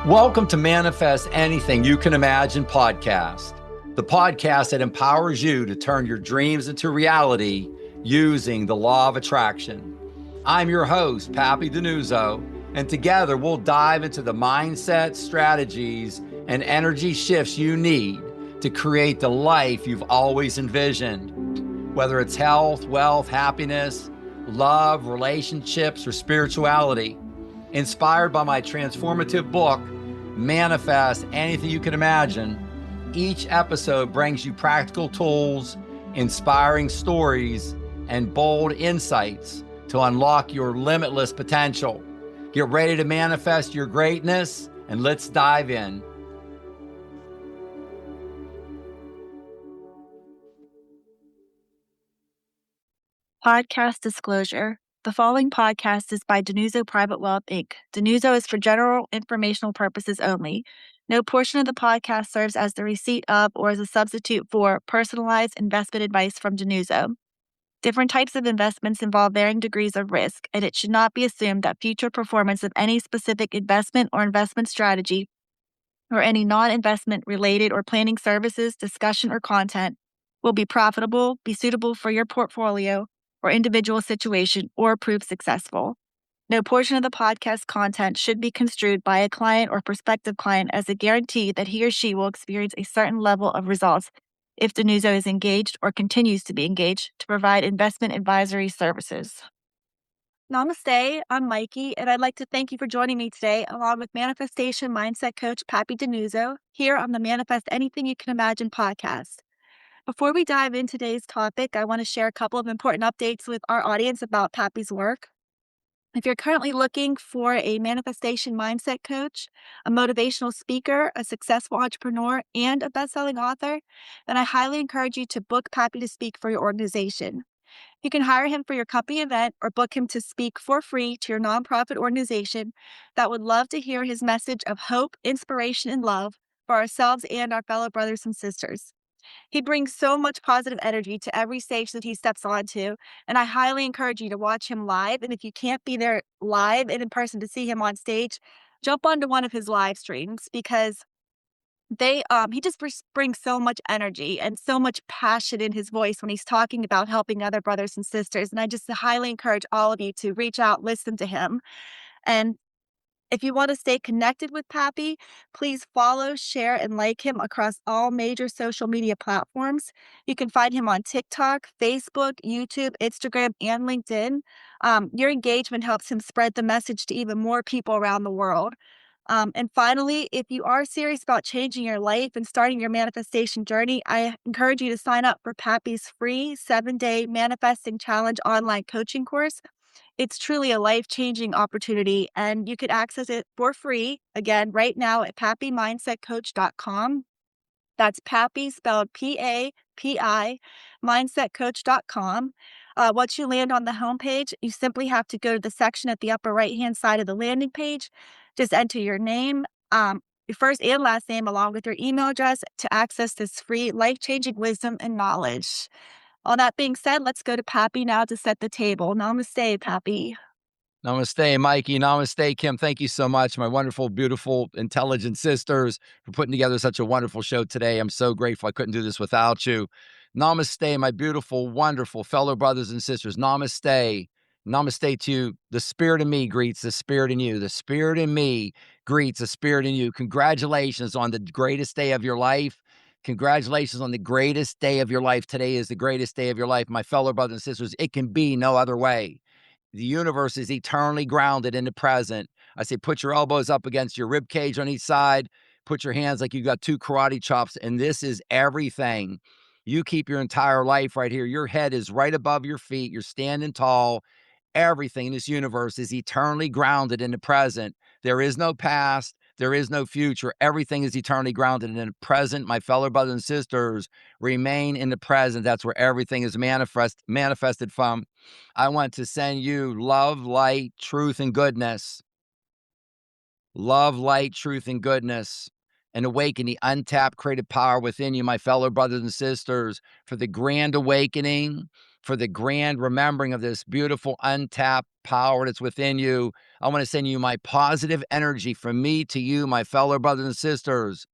Welcome to Manifest Anything You Can Imagine podcast, the podcast that empowers you to turn your dreams into reality using the law of attraction. I'm your host, Papi DiNuzzo, and together we'll dive into the mindset, strategies, and energy shifts you need to create the life you've always envisioned. Whether it's health, wealth, happiness, love, relationships, or spirituality. Inspired by my transformative book, Manifest Anything You Can Imagine, each episode brings you practical tools, inspiring stories, and bold insights to unlock your limitless potential. Get ready to manifest your greatness, and let's dive in. Podcast disclosure. The following podcast is by DiNuzzo Private Wealth, Inc. DiNuzzo is for general informational purposes only. No portion of the podcast serves as the receipt of or as a substitute for personalized investment advice from DiNuzzo. Different types of investments involve varying degrees of risk, and it should not be assumed that future performance of any specific investment or investment strategy or any non-investment related or planning services, discussion, or content will be profitable, be suitable for your portfolio or individual situation, or prove successful. No portion of the podcast content should be construed by a client or prospective client as a guarantee that he or she will experience a certain level of results if DiNuzzo is engaged or continues to be engaged to provide investment advisory services. Namaste, I'm Mikey, and I'd like to thank you for joining me today, along with manifestation mindset coach Papi DiNuzzo, here on the Manifest Anything You Can Imagine podcast. Before we dive into today's topic, I want to share a couple of important updates with our audience about Papi's work. If you're currently looking for a manifestation mindset coach, a motivational speaker, a successful entrepreneur, and a best-selling author, then I highly encourage you to book Papi to speak for your organization. You can hire him for your company event or book him to speak for free to your nonprofit organization that would love to hear his message of hope, inspiration, and love for ourselves and our fellow brothers and sisters. He brings so much positive energy to every stage that he steps onto, and I highly encourage you to watch him live. And if you can't be there live and in person to see him on stage, jump onto one of his live streams because he just brings so much energy and so much passion in his voice when he's talking about helping other brothers and sisters. And I just highly encourage all of you to reach out, listen to him. And if you want to stay connected with Papi, please follow, share, and like him across all major social media platforms. You can find him on TikTok, Facebook, YouTube, Instagram, and LinkedIn. Your engagement helps him spread the message to even more people around the world. And finally, if you are serious about changing your life and starting your manifestation journey, I encourage you to sign up for Papi's free 7-day Manifesting Challenge online coaching course. It's truly a life-changing opportunity, and you could access it for free, again, right now at papimindsetcoach.com. That's Papi, spelled P-A-P-I, mindsetcoach.com. Once you land on the homepage, you simply have to go to the section at the upper right-hand side of the landing page. Just enter your name, your first and last name, along with your email address to access this free life-changing wisdom and knowledge. All that being said, let's go to Papi now to set the table. Namaste, Papi. Namaste, Mikey. Namaste, Kim. Thank you so much, my wonderful, beautiful, intelligent sisters, for putting together such a wonderful show today. I'm so grateful. I couldn't do this without you. Namaste, my beautiful, wonderful fellow brothers and sisters. Namaste. Namaste to you. The spirit in me greets the spirit in you. The spirit in me greets the spirit in you. Congratulations on the greatest day of your life. Congratulations on the greatest day of your life. Today is the greatest day of your life, my fellow brothers and sisters. It can be no other way. The universe is eternally grounded in the present. I say, put your elbows up against your rib cage on each side. Put your hands like you got two karate chops. And this is everything. You keep your entire life right here. Your head is right above your feet. You're standing tall. Everything in this universe is eternally grounded in the present. There is no past. There is no future. Everything is eternally grounded in the present. My fellow brothers and sisters, remain in the present. That's where everything is manifested from. I want to send you love, light, truth, and goodness. Love, light, truth, and goodness. and awaken the untapped creative power within you, my fellow brothers and sisters, for the grand awakening, for the grand remembering of this beautiful untapped power that's within you. I want to send you my positive energy from me to you, my fellow brothers and sisters.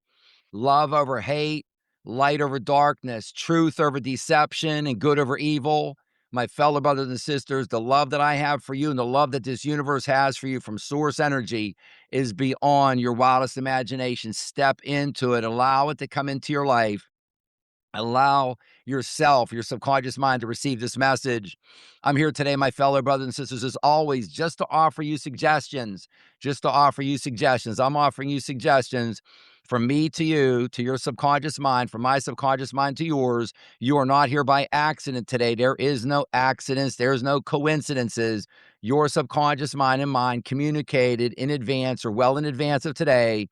Love over hate, light over darkness, truth over deception, and good over evil. My fellow brothers and sisters, the love that I have for you and the love that this universe has for you from source energy is beyond your wildest imagination. Step into it, allow it to come into your life. Allow yourself, your subconscious mind to receive this message. I'm here today, my fellow brothers and sisters, as always, just to offer you suggestions, I'm offering you suggestions from me to you, to your subconscious mind, from my subconscious mind to yours. You are not here by accident today. There is no accidents. There's no coincidences. Your subconscious mind and mind communicated in advance or well in advance of today.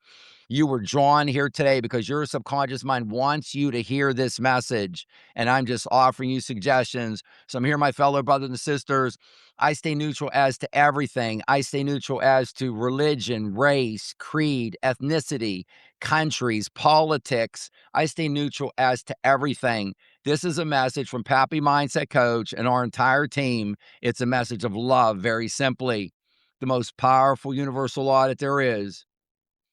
You were drawn here today because your subconscious mind wants you to hear this message. And I'm just offering you suggestions. So I'm here, my fellow brothers and sisters. I stay neutral as to everything. I stay neutral as to religion, race, creed, ethnicity, countries, politics. I stay neutral as to everything. This is a message from Papi Mindset Coach and our entire team. It's a message of love, very simply. The most powerful universal law that there is,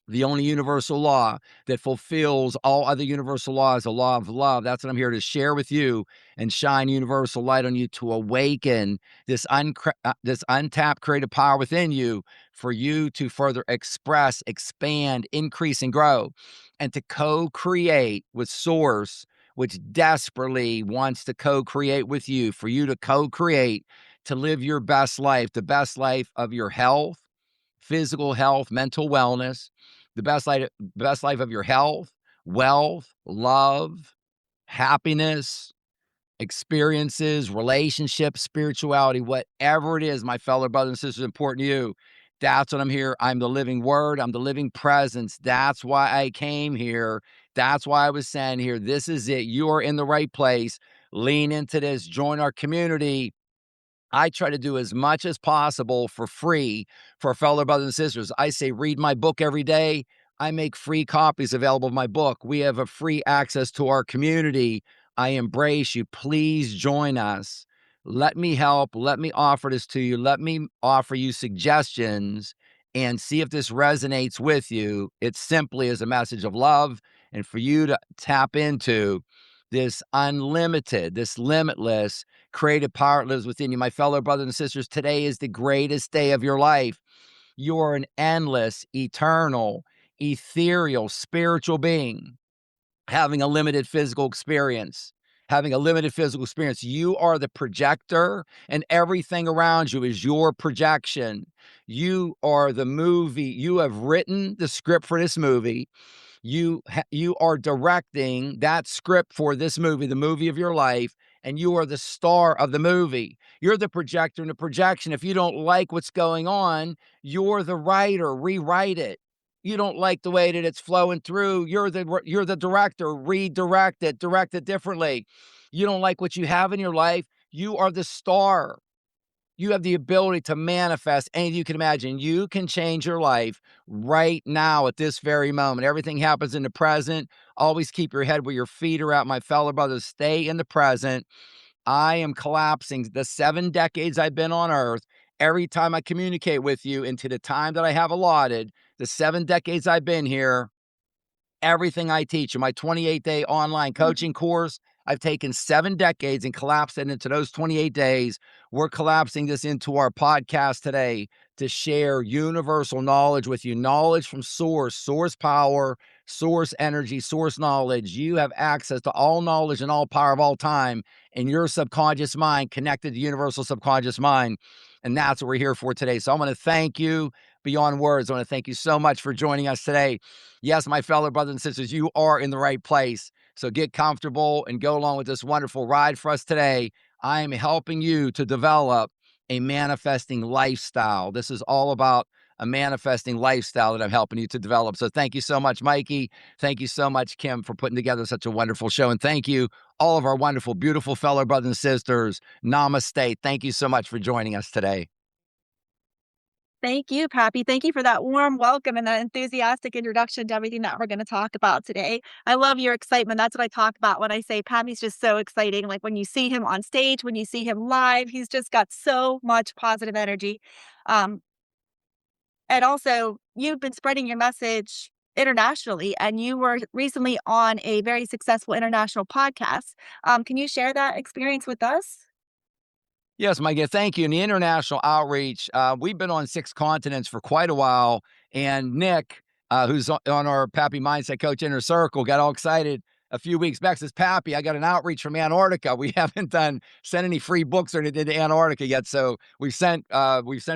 the only universal law that fulfills all other universal laws, the law of love. That's what I'm here to share with you and shine universal light on you to awaken this untapped creative power within you for you to further express, expand, increase, and grow, and to co-create with Source, which desperately wants to co-create with you, for you to co-create, to live your best life, the best life of your health, physical health, mental wellness, the best life of your health, wealth, love, happiness, experiences, relationships, spirituality, whatever it is, my fellow brothers and sisters, important to you. That's what I'm here. I'm the living word. I'm the living presence. That's why I came here. That's why I was sent here. This is it. You are in the right place. Lean into this. Join our community. I try to do as much as possible for free for fellow brothers and sisters. I say, read my book every day. I make free copies available of my book. We have a free access to our community. I embrace you. Please join us. Let me help. Let me offer this to you. Let me offer you suggestions and see if this resonates with you. It simply is a message of love and for you to tap into this unlimited, this limitless creative power that lives within you. My fellow brothers and sisters, today is the greatest day of your life. You are an endless, eternal, ethereal, spiritual being having a limited physical experience. You are the projector, and everything around you is your projection. You are the movie. You have written the script for this movie. You are directing that script for this movie, the movie of your life, and you are the star of the movie. You're the projector and the projection. If you don't like what's going on, you're the writer. Rewrite it. You don't like the way that it's flowing through. You're the director. Redirect it. Direct it differently. You don't like what you have in your life. You are the star. You have the ability to manifest anything you can imagine. You can change your life right now at this very moment. Everything happens in the present. Always keep your head where your feet are at, my fellow brothers. Stay in the present. I am collapsing the 7 decades I've been on earth. Every time I communicate with you into the time that I have allotted, the 7 decades I've been here, everything I teach in my 28-day online coaching course, I've taken 7 decades and collapsed it into those 28 days. We're collapsing this into our podcast today to share universal knowledge with you, knowledge from source, source power, source energy, source knowledge. You have access to all knowledge and all power of all time in your subconscious mind, connected to universal subconscious mind. And that's what we're here for today. So I want to thank you beyond words. I want to thank you so much for joining us today. Yes, my fellow brothers and sisters, you are in the right place. So get comfortable and go along with this wonderful ride for us today. I am helping you to develop a manifesting lifestyle. This is all about a manifesting lifestyle that I'm helping you to develop. So thank you so much, Mikey. Thank you so much, Kim, for putting together such a wonderful show. And thank you, all of our wonderful, beautiful fellow brothers and sisters. Namaste. Thank you so much for joining us today. Thank you, Pappy. Thank you for that warm welcome and that enthusiastic introduction to everything that we're going to talk about today. I love your excitement. That's what I talk about when I say Pappy's just so exciting. Like when you see him on stage, when you see him live, he's just got so much positive energy. Um, and also, you've been spreading your message internationally, and you were recently on a very successful international podcast. Can you share that experience with us? Yes, Mike. Thank you. And the international outreach, we've been on 6 continents for quite a while. And Nick, who's on our Pappy Mindset Coach Inner Circle, got all excited a few weeks back. Says, Pappy, I got an outreach from Antarctica. We haven't sent any free books or anything to Antarctica yet. So we've sent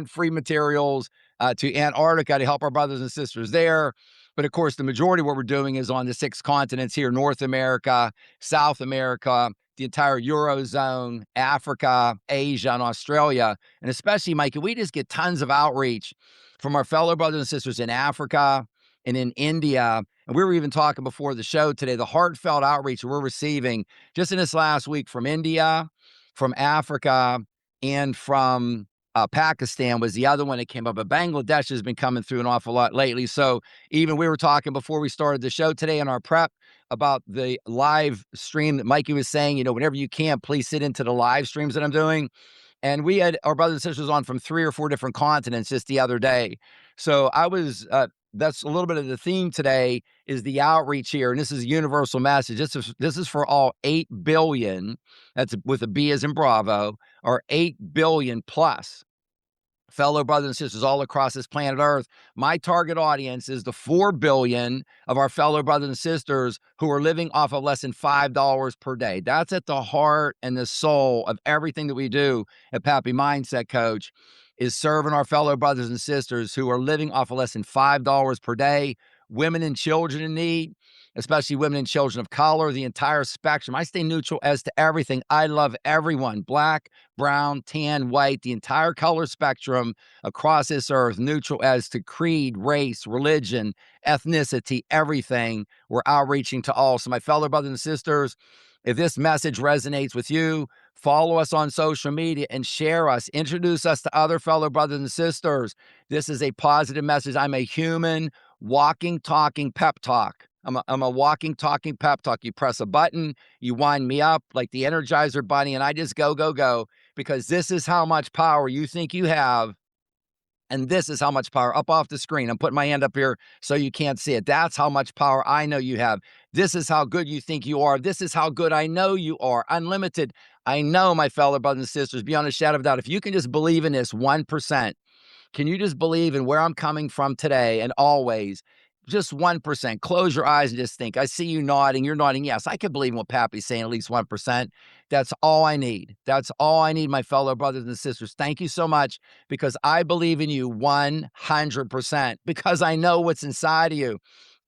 free materials to Antarctica to help our brothers and sisters there. But of course, the majority of what we're doing is on the 6 continents here: North America, South America, the entire Eurozone, Africa, Asia, and Australia. And especially, Mikey, we just get tons of outreach from our fellow brothers and sisters in Africa and in India. And we were even talking before the show today, the heartfelt outreach we're receiving just in this last week from India, from Africa, and from Pakistan was the other one that came up. But Bangladesh has been coming through an awful lot lately. So even we were talking before we started the show today in our prep about the live stream that Mikey was saying, whenever you can, please sit into the live streams that I'm doing. And we had our brothers and sisters on from 3 or 4 different continents just the other day. So that's a little bit of the theme today is the outreach here. And this is a universal message. This is for all 8 billion, that's with a B as in Bravo, or 8 billion plus fellow brothers and sisters all across this planet Earth. My target audience is the 4 billion of our fellow brothers and sisters who are living off of less than $5 per day. That's at the heart and the soul of everything that we do at Pappy Mindset Coach, is serving our fellow brothers and sisters who are living off of less than $5 per day, women and children in need, especially women and children of color, the entire spectrum. I stay neutral as to everything. I love everyone, black, brown, tan, white, the entire color spectrum across this earth, neutral as to creed, race, religion, ethnicity, everything. We're outreaching to all. So my fellow brothers and sisters, if this message resonates with you, follow us on social media and share us. Introduce us to other fellow brothers and sisters. This is a positive message. I'm a human, walking, talking pep talk. I'm a walking, talking pep talk. You press a button, you wind me up like the Energizer Bunny, and I just go, go, go, because this is how much power you think you have. And this is how much power up off the screen. I'm putting my hand up here so you can't see it. That's how much power I know you have. This is how good you think you are. This is how good I know you are. Unlimited. I know, my fellow brothers and sisters, beyond a shadow of a doubt, if you can just believe in this 1%, can you just believe in where I'm coming from today and always? Just 1%. Close your eyes and just think. I see you nodding. You're nodding. Yes, I can believe in what Pappy's saying, at least 1%. That's all I need. That's all I need, my fellow brothers and sisters. Thank you so much, because I believe in you 100%, because I know what's inside of you.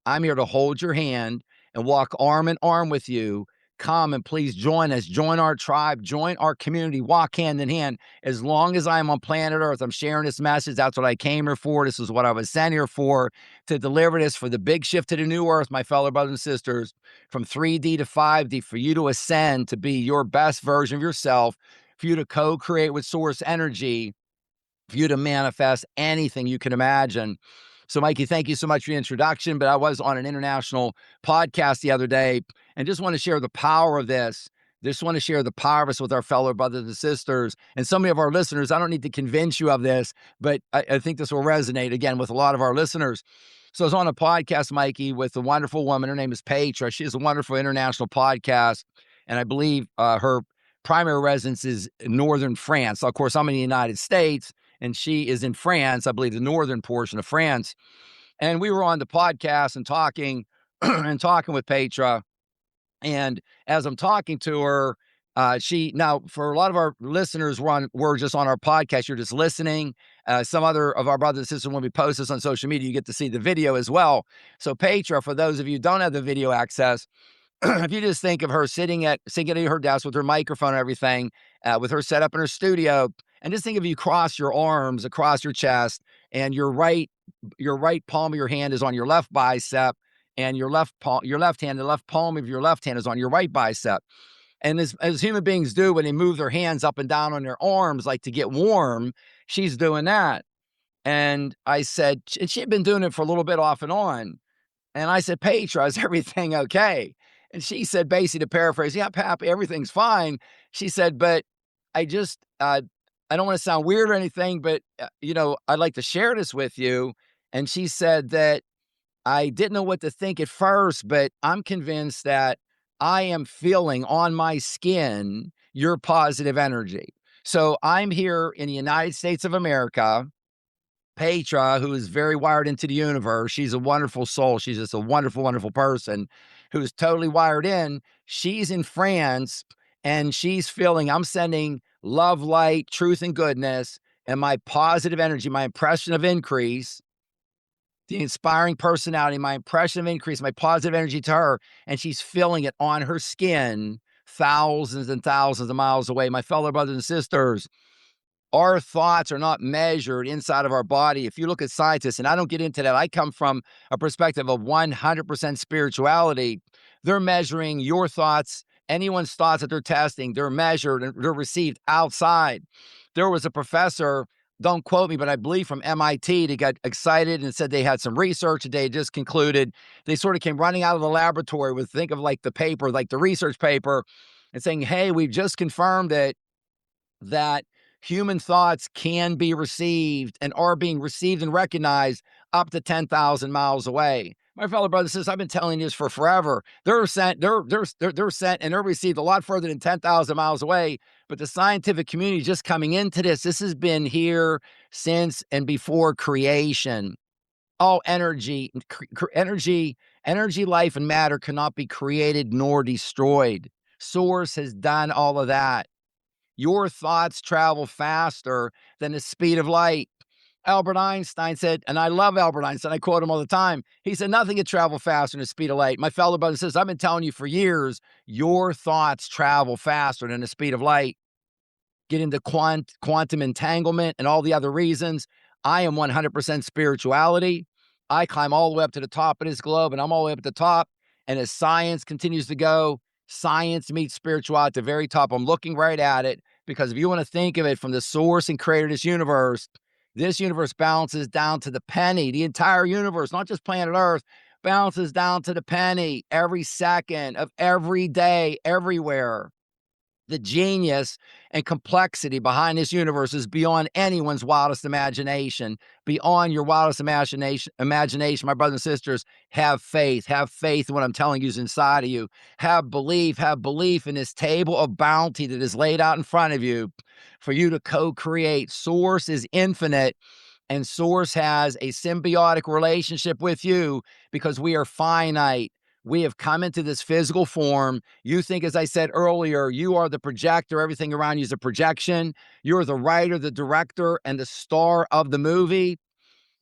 I'm here to hold your hand and walk arm in arm with you. Come and please join us, join our tribe, join our community, walk hand in hand. As long as I'm on planet Earth, I'm sharing this message. That's what I came here for. This is what I was sent here for, to deliver this for the big shift to the new earth, my fellow brothers and sisters, from 3D to 5D, for you to ascend to be your best version of yourself, for you to co-create with source energy, for you to manifest anything you can imagine. So, Mikey, thank you so much for the introduction. But I was on an international podcast the other day and just want to share the power of this. Just want to share the power of this with our fellow brothers and sisters. And so many of our listeners, I don't need to convince you of this, but I think this will resonate again with a lot of our listeners. So I was on a podcast, Mikey, with a wonderful woman. Her name is Petra. She has a wonderful international podcast. And I believe her primary residence is in northern France. So, of course, I'm in the United States, and she is in France, I believe the northern portion of France. And we were on the podcast and talking and talking with Petra. And as I'm talking to her, now for a lot of our listeners, we're just on our podcast. You're just listening. Some other of our brothers and sisters, when we post this on social media, you get to see the video as well. So Petra, for those of you who don't have the video access, if you just think of her sitting at her desk with her microphone and everything, with her set up in her studio, and just think of you cross your arms across your chest, and your right palm of your hand is on your left bicep, and the left palm of your left hand is on your right bicep. And as human beings do when they move their hands up and down on their arms, like to get warm, she's doing that. And I said, and she had been doing it for a little bit off and on. And I said, Petra, is everything okay? And she said, basically to paraphrase, yeah, Pap, everything's fine. She said, but I just, I don't want to sound weird or anything, but, I'd like to share this with you. And she said that I didn't know what to think at first, but I'm convinced that I am feeling on my skin your positive energy. So I'm here in the United States of America. Petra, who is very wired into the universe, she's a wonderful soul. She's just a wonderful, wonderful person who's totally wired in. She's in France and she's feeling I'm sending love, light, truth, and goodness, and my positive energy, my impression of increase, the inspiring personality, my impression of increase, my positive energy to her, and she's feeling it on her skin thousands and thousands of miles away. My fellow brothers and sisters, our thoughts are not measured inside of our body. If you look at scientists, and I don't get into that, I come from a perspective of 100% spirituality. They're measuring your thoughts, anyone's thoughts that they're testing, they're measured and they're received outside. There was a professor, don't quote me, but I believe from MIT, that got excited and said they had some research that they had just concluded. They sort of came running out of the laboratory with, think of like the paper, like the research paper, and saying, hey, we've just confirmed that human thoughts can be received and are being received and recognized up to 10,000 miles away. My fellow brothers and sisters, I've been telling you this for forever. They're sent and they're received a lot further than 10,000 miles away. But the scientific community just coming into this, this has been here since and before creation. All energy, life, and matter cannot be created nor destroyed. Source has done all of that. Your thoughts travel faster than the speed of light. Albert Einstein said, and I love Albert Einstein, I quote him all the time. He said, nothing can travel faster than the speed of light. My fellow brother says, I've been telling you for years, your thoughts travel faster than the speed of light. Get into quantum entanglement and all the other reasons. I am 100% spirituality. I climb all the way up to the top of this globe, and I'm all the way up at the top. And as science continues to go, science meets spirituality at the very top. I'm looking right at it because if you want to think of it from the source and creator of this universe balances down to the penny. The entire universe, not just planet Earth, balances down to the penny every second of every day, everywhere. The genius and complexity behind this universe is beyond anyone's wildest imagination, beyond your wildest imagination. My brothers and sisters, have faith. Have faith in what I'm telling you is inside of you. Have belief in this table of bounty that is laid out in front of you for you to co-create. Source is infinite, and Source has a symbiotic relationship with you because we are finite. We have come into this physical form. You think, as I said earlier, you are the projector. Everything around you is a projection. You're the writer, the director, and the star of the movie.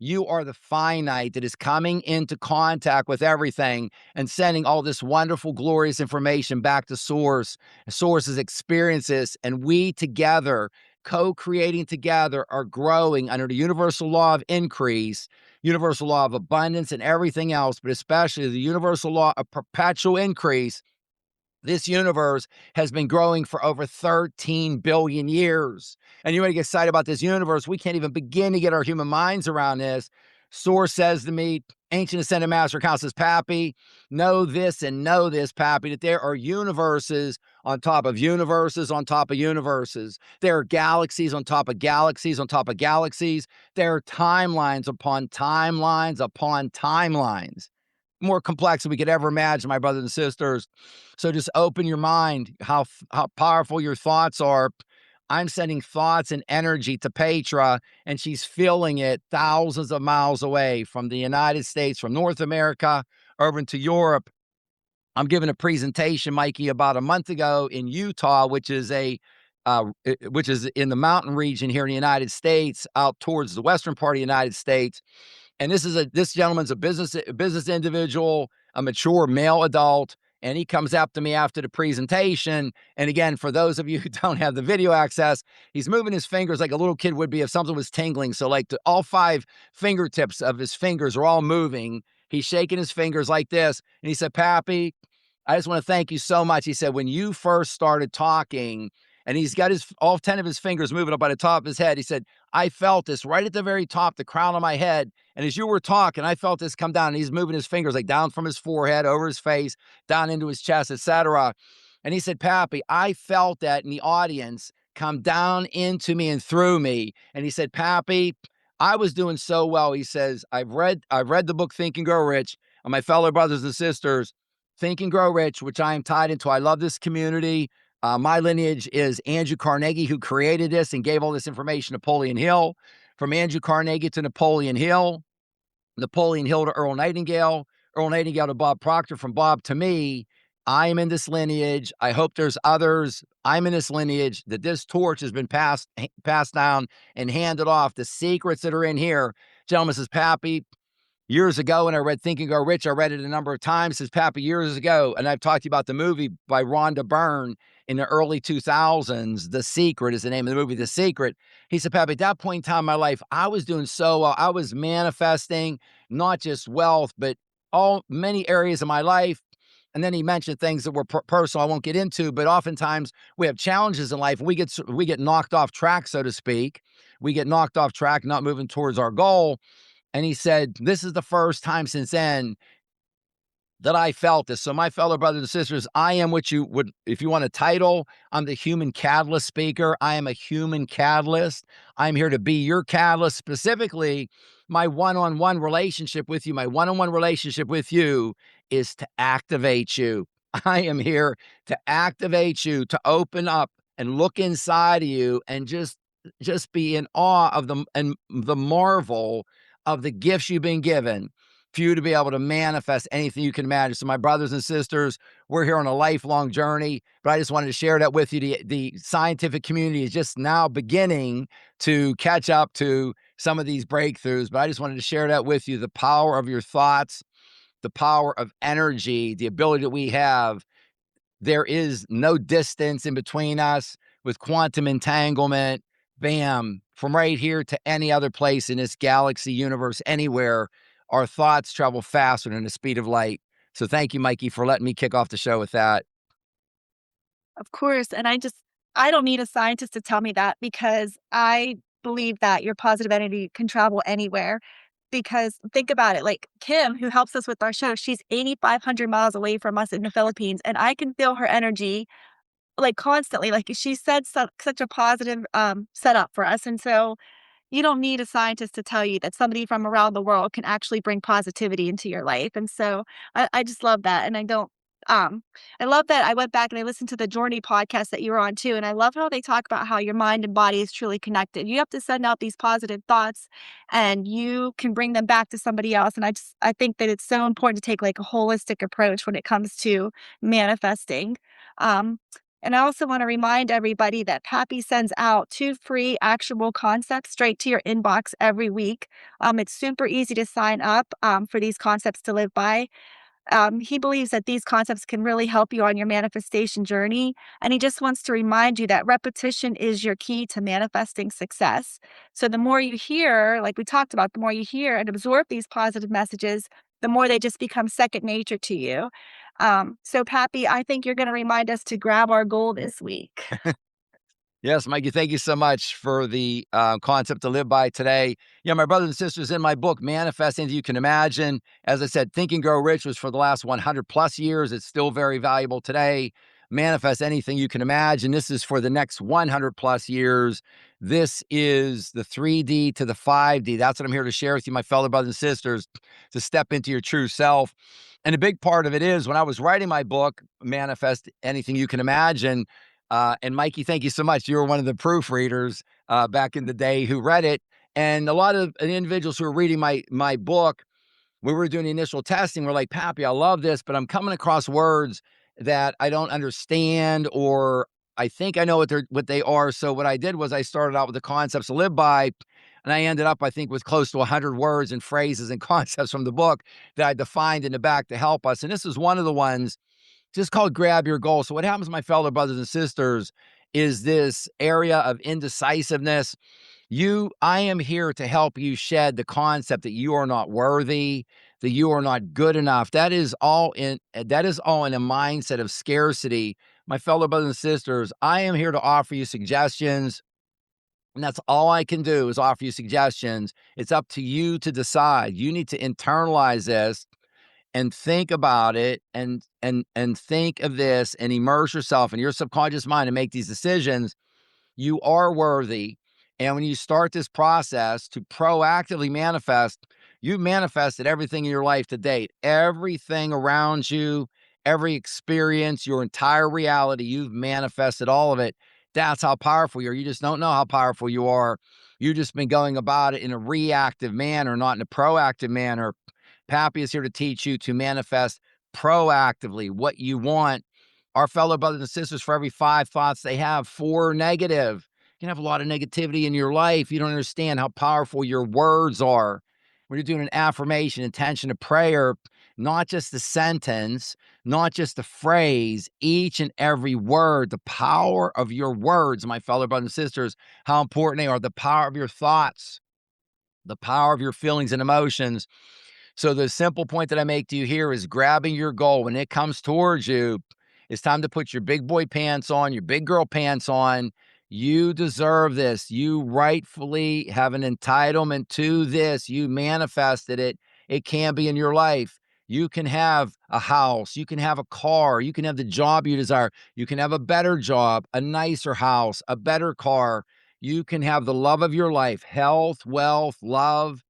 You are the finite that is coming into contact with everything and sending all this wonderful, glorious information back to Source. Source's experiences, and we together, co-creating together, are growing under the universal law of increase, universal law of abundance, and everything else, but especially the universal law of perpetual increase. This universe has been growing for over 13 billion years. And you want to get excited about this universe? We can't even begin to get our human minds around this. Source says to me, ancient ascended master count says, Papi, know this and know this, Papi, that there are universes on top of universes on top of universes. There are galaxies on top of galaxies on top of galaxies. There are timelines upon timelines upon timelines, more complex than we could ever imagine, my brothers and sisters. So just open your mind, how powerful your thoughts are. I'm sending thoughts and energy to Petra, and she's feeling it thousands of miles away from the United States, from North America, over into Europe. I'm giving a presentation, Mikey, about a month ago in Utah, which is in the mountain region here in the United States, out towards the western part of the United States. And this gentleman's a business individual, a mature male adult, and he comes up to me after the presentation. And again, for those of you who don't have the video access, he's moving his fingers like a little kid would be if something was tingling. So like all 5 fingertips of his fingers are all moving. He's shaking his fingers like this. And he said, Papi, I just want to thank you so much. He said, when you first started talking and he's got his all 10 of his fingers moving up by the top of his head. He said, I felt this right at the very top, the crown of my head. And as you were talking, I felt this come down, and he's moving his fingers like down from his forehead, over his face, down into his chest, etc. And he said, Pappy, I felt that in the audience come down into me and through me. And he said, Pappy, I was doing so well. He says, I've read the book Think and Grow Rich, and my fellow brothers and sisters, Think and Grow Rich, which I am tied into. I love this community. My lineage is Andrew Carnegie, who created this and gave all this information to Napoleon Hill. From Andrew Carnegie to Napoleon Hill to Earl Nightingale, Earl Nightingale to Bob Proctor, from Bob to me. I am in this lineage. I hope there's others. I'm in this lineage, that this torch has been passed down and handed off. The secrets that are in here. Gentleman says, Pappy, years ago when I read Think and Grow Rich, I read it a number of times, says Pappy, years ago, and I've talked to you about the movie by Rhonda Byrne in the early 2000s. The Secret is the name of the movie, The Secret. He said, Pappy, at that point in time in my life, I was doing so well. I was manifesting not just wealth, but many areas of my life. And then he mentioned things that were personal, I won't get into, but oftentimes we have challenges in life. We get knocked off track, so to speak. We get knocked off track, not moving towards our goal. And he said, this is the first time since then that I felt this. So my fellow brothers and sisters, I am what you would, if you want a title, I'm the human catalyst speaker. I am a human catalyst. I'm here to be your catalyst. Specifically, my one-on-one relationship with you, is to activate you. I am here to activate you, to open up and look inside of you and just be in awe of the marvel of the gifts you've been given for you to be able to manifest anything you can imagine. So my brothers and sisters, we're here on a lifelong journey, but I just wanted to share that with you. The scientific community is just now beginning to catch up to some of these breakthroughs, but I just wanted to share that with you. The power of your thoughts, the power of energy, the ability that we have. There is no distance in between us with quantum entanglement. Bam, from right here to any other place in this galaxy, universe, anywhere, our thoughts travel faster than the speed of light. So thank you, Mikey, for letting me kick off the show with that. Of course. And I don't need a scientist to tell me that, because I believe that your positive energy can travel anywhere. Because think about it, like Kim, who helps us with our show, she's 8,500 miles away from us in the Philippines, and I can feel her energy like constantly. Like she said such a positive setup for us. And so you don't need a scientist to tell you that somebody from around the world can actually bring positivity into your life. And so I just love that. And I love that I went back and I listened to the Journey podcast that you were on too. And I love how they talk about how your mind and body is truly connected. You have to send out these positive thoughts and you can bring them back to somebody else. And I think that it's so important to take like a holistic approach when it comes to manifesting. Um, and I also want to remind everybody that Pappy sends out 2 free actionable concepts straight to your inbox every week. It's super easy to sign up for these concepts to live by. He believes that these concepts can really help you on your manifestation journey. And he just wants to remind you that repetition is your key to manifesting success. So the more you hear, like we talked about, the more you hear and absorb these positive messages, the more they just become second nature to you. So Pappy, I think you're going to remind us to grab our goal this week. Yes, Mikey, thank you so much for the concept to live by today. Yeah, my brothers and sisters, in my book, Manifest Anything You Can Imagine, as I said, Think and Grow Rich was for the last 100 plus years. It's still very valuable today. Manifest Anything You Can Imagine. This is for the next 100 plus years. This is the 3D to the 5D. That's what I'm here to share with you, my fellow brothers and sisters, to step into your true self. And a big part of it is when I was writing my book, Manifest Anything You Can Imagine, and Mikey, thank you so much. You were one of the proofreaders back in the day who read it. And a lot of individuals who were reading my book, we were doing the initial testing. We're like, Pappy, I love this, but I'm coming across words that I don't understand, or I think I know what they are. So what I did was I started out with the concepts to live by, and I ended up, I think, with close to 100 words and phrases and concepts from the book that I defined in the back to help us. And this is one of the ones just called Grab Your Goal. So what happens, my fellow brothers and sisters, is this area of indecisiveness. I am here to help you shed the concept that you are not worthy, that you are not good enough. That is all in a mindset of scarcity, My fellow brothers and sisters, I am here to offer you suggestions, and that's all I can do is offer you suggestions. It's up to you to decide. You need to internalize this and think about it and think of this and immerse yourself in your subconscious mind and make these decisions. You are worthy. And when you start this process to proactively manifest, you've manifested everything in your life to date, everything around you, every experience, your entire reality, you've manifested all of it. That's how powerful you are. You just don't know how powerful you are. You've just been going about it in a reactive manner, not in a proactive manner. Papi is here to teach you to manifest proactively what you want. Our fellow brothers and sisters, for every 5 thoughts they have, 4 negative. You can have a lot of negativity in your life. You don't understand how powerful your words are. When you're doing an affirmation, intention, a prayer, not just the sentence, not just the phrase, each and every word, the power of your words, my fellow brothers and sisters, how important they are, the power of your thoughts, the power of your feelings and emotions. So the simple point that I make to you here is grabbing your goal. When it comes towards you, it's time to put your big boy pants on, your big girl pants on. You deserve this. You rightfully have an entitlement to this. You manifested it. It can be in your life. You can have a house. You can have a car. You can have the job you desire. You can have a better job, a nicer house, a better car. You can have the love of your life, health, wealth, love,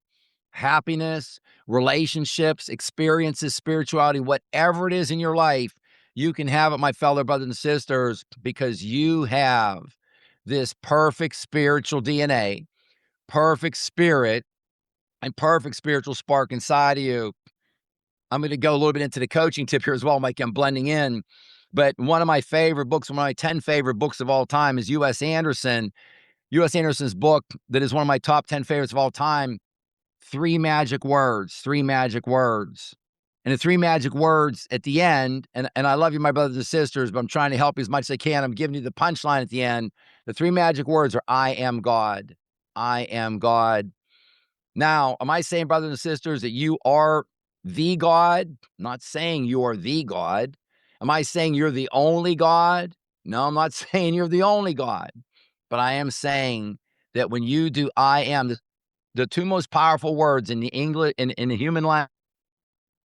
happiness, relationships, experiences, spirituality, whatever it is in your life, you can have it, my fellow brothers and sisters, because you have this perfect spiritual DNA, perfect spirit, and perfect spiritual spark inside of you. I'm going to go a little bit into the coaching tip here as well, Mike. I'm blending in. But one of my favorite books, one of my 10 favorite books of all time is U.S. Anderson. U.S. Anderson's book that is one of my top 10 favorites of all time, Three Magic Words, Three Magic Words. And the three magic words at the end, and I love you, my brothers and sisters, but I'm trying to help you as much as I can. I'm giving you the punchline at the end. The three magic words are I am God. I am God. Now, am I saying, brothers and sisters, that you are the God? I'm not saying you are the God. Am I saying you're the only God? No, I'm not saying you're the only God. But I am saying that when you do I am, the two most powerful words in the English in the human language,